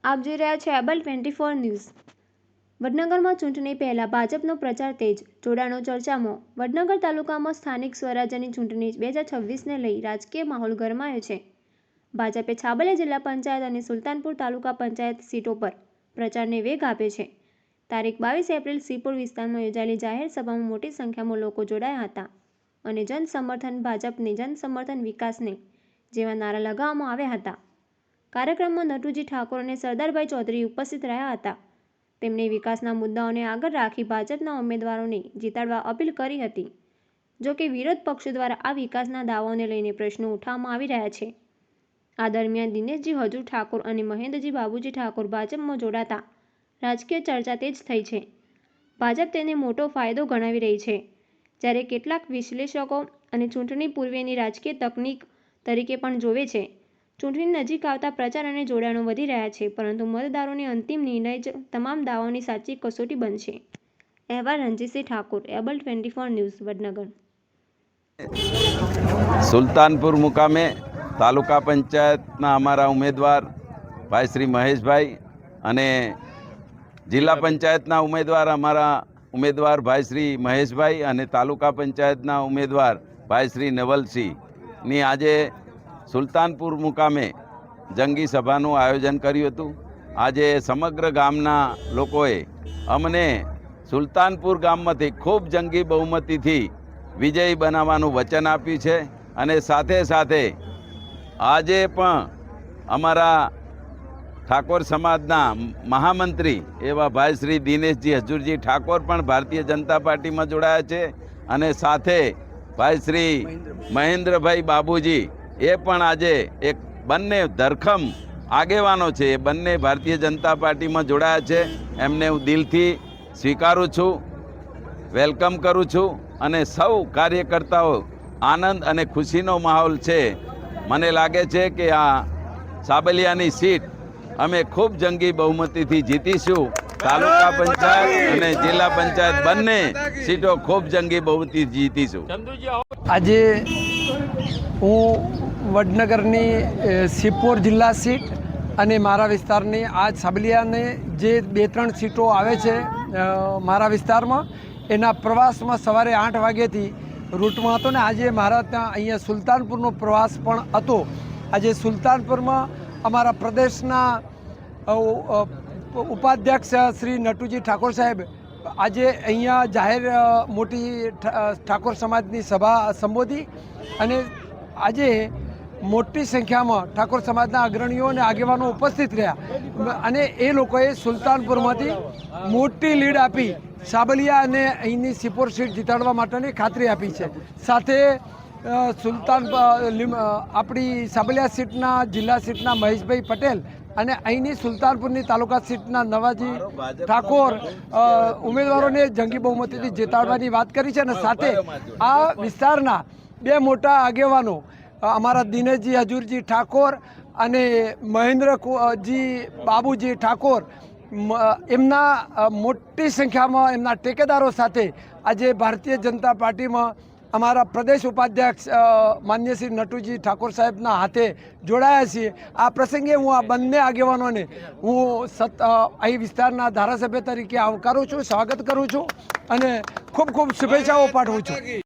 આપ જોઈ રહ્યા છો એબલ 24 ન્યૂઝ। વડનગરમાં ચૂંટણી પહેલા ભાજપનો પ્રચાર તેજ, જોડાણો ચર્ચામાં। વડનગર તાલુકામાં સ્થાનિક સ્વરાજ્યની ચૂંટણી 2026ને લઈ રાજકીય માહોલ ગરમાયો છે। ભાજપે છાબલિયા જિલ્લા પંચાયત અને સુલતાનપુર તાલુકા પંચાયત સીટો પર પ્રચારને વેગ આપ્યો છે। તારીખ 22 એપ્રિલ સીપોર વિસ્તારમાં યોજાયેલી જાહેર સભામાં મોટી સંખ્યામાં લોકો જોડાયા હતા અને જન સમર્થન ભાજપને, જન સમર્થન વિકાસને જેવા નારા લગાવવામાં આવ્યા હતા। કાર્યક્રમમાં નટુજી ઠાકોર અને સરદારભાઈ ચૌધરી ઉપસ્થિત રહ્યા હતા। તેમણે વિકાસના મુદ્દાઓને આગળ રાખી ભાજપના ઉમેદવારોને જીતાડવા અપીલ કરી હતી। જો કે વિરોધ પક્ષો દ્વારા આ વિકાસના દાવાઓને લઈને પ્રશ્નો ઉઠાવવામાં આવી રહ્યા છે। આ દરમિયાન દિનેશજી હજુર ઠાકોર અને મહેન્દ્રજી બાબુજી ઠાકોર ભાજપમાં જોડાતા રાજકીય ચર્ચા તેજ થઈ છે। ભાજપ તેને મોટો ફાયદો ગણાવી રહી છે, જ્યારે કેટલાક વિશ્લેષકો અને ચૂંટણી પૂર્વેની રાજકીય તકનીક તરીકે પણ જોવે છે। ચૂંટણી નજીક આવતા પ્રચાર અને જોડાણો વધી રહ્યા છે, પરંતુ મતદારોની અંતિમ નિર્ણય જ તમામ દાવાઓની સાચી કસોટી બનશે। અહેવાલ રણજીતસિંહ ઠાકોર, એબલ 24 ન્યૂઝ, વડનગર। સુલતાનપુર મુકામે તાલુકા પંચાયતના અમારા ઉમેદવાર ભાઈ શ્રી મહેશભાઈ અને જિલ્લા પંચાયતના ઉમેદવાર અમારા ઉમેદવાર ભાઈ શ્રી મહેશભાઈ અને તાલુકા પંચાયતના ઉમેદવાર ભાઈ શ્રી નવલસિંહની આજે સુલતાનપુર મુકામે જંગી સભાનું આયોજન કર્યું હતું। આજે સમગ્ર ગામના લોકોએ અમને સુલતાનપુર ગામમાંથી ખૂબ જંગી બહુમતીથી વિજયી બનાવવાનું વચન આપ્યું છે અને સાથે સાથે આજે પણ અમારા ઠાકોર સમાજના મહામંત્રી એવા ભાઈ શ્રી દિનેશજી હજુરજી ઠાકોર પણ ભારતીય જનતા પાર્ટીમાં જોડાયા છે અને સાથે ભાઈ શ્રી મહેન્દ્રભાઈ બાબુજી એ પણ આજે એક બંને ધરખમ આગેવાનો છે, એ બંને ભારતીય જનતા પાર્ટીમાં જોડાયા છે। એમને હું દિલથી સ્વીકારું છું, વેલકમ કરું છું અને સૌ કાર્યકર્તાઓ આનંદ અને ખુશીનો માહોલ છે। મને લાગે છે કે આ છાબલિયાની સીટ અમે ખૂબ જંગી બહુમતીથી જીતીશું। તાલુકા પંચાયત અને જિલ્લા પંચાયત બંને સીટો ખૂબ જંગી બહુમતીથી જીતીશું। આજે હું વડનગરની સીપોર જિલ્લા સીટ અને મારા વિસ્તારની આ છાબલિયાને જે 2-3 સીટો આવે છે મારા વિસ્તારમાં, એના પ્રવાસમાં સવારે 8 વાગ્યાથી રૂટમાં હતો ને આજે મારા ત્યાં અહીંયા સુલતાનપુરનો પ્રવાસ પણ હતો। આજે સુલતાનપુરમાં અમારા પ્રદેશના ઉપાધ્યક્ષ શ્રી નટુજી ઠાકોર સાહેબ આજે અહીંયા જાહેર મોટી ઠાકોર સમાજની સભા સંબોધી અને આજે મોટી સંખ્યામાં ઠાકોર સમાજના અગ્રણીઓ અને આગેવાનો ઉપસ્થિત રહ્યા અને એ લોકોએ સુલતાનપુરમાંથી મોટી લીડ આપી છાબલિયા અને અહીંની સીપોર સીટ જીતાડવા માટેની ખાતરી આપી છે। સાથે આપણી છાબલિયા સીટના જિલ્લા સીટના મહેશભાઈ પટેલ અને અહીંની સુલતાનપુરની તાલુકા સીટના નવાજી ઠાકોર ઉમેદવારોને જંગી બહુમતીથી જીતાડવાની વાત કરી છે અને સાથે આ વિસ્તારના 2 મોટા આગેવાનો અમારા દિનેશજી હજુરજી ઠાકોર અને મહેન્દ્રજી બાબુજી ઠાકોર એમના મોટી સંખ્યામાં એમના ટેકેદારો સાથે આજે ભારતીય જનતા પાર્ટીમાં અમારા પ્રદેશ ઉપાધ્યક્ષ માન્ય શ્રી નટુજી ઠાકોર સાહેબના હાથે જોડાયા છીએ। આ પ્રસંગે હું આ બંને આગેવાનોને હું અહીં વિસ્તારના ધારાસભ્ય તરીકે આવકારું છું, સ્વાગત કરું છું અને ખૂબ ખૂબ શુભેચ્છાઓ પાઠવું છું।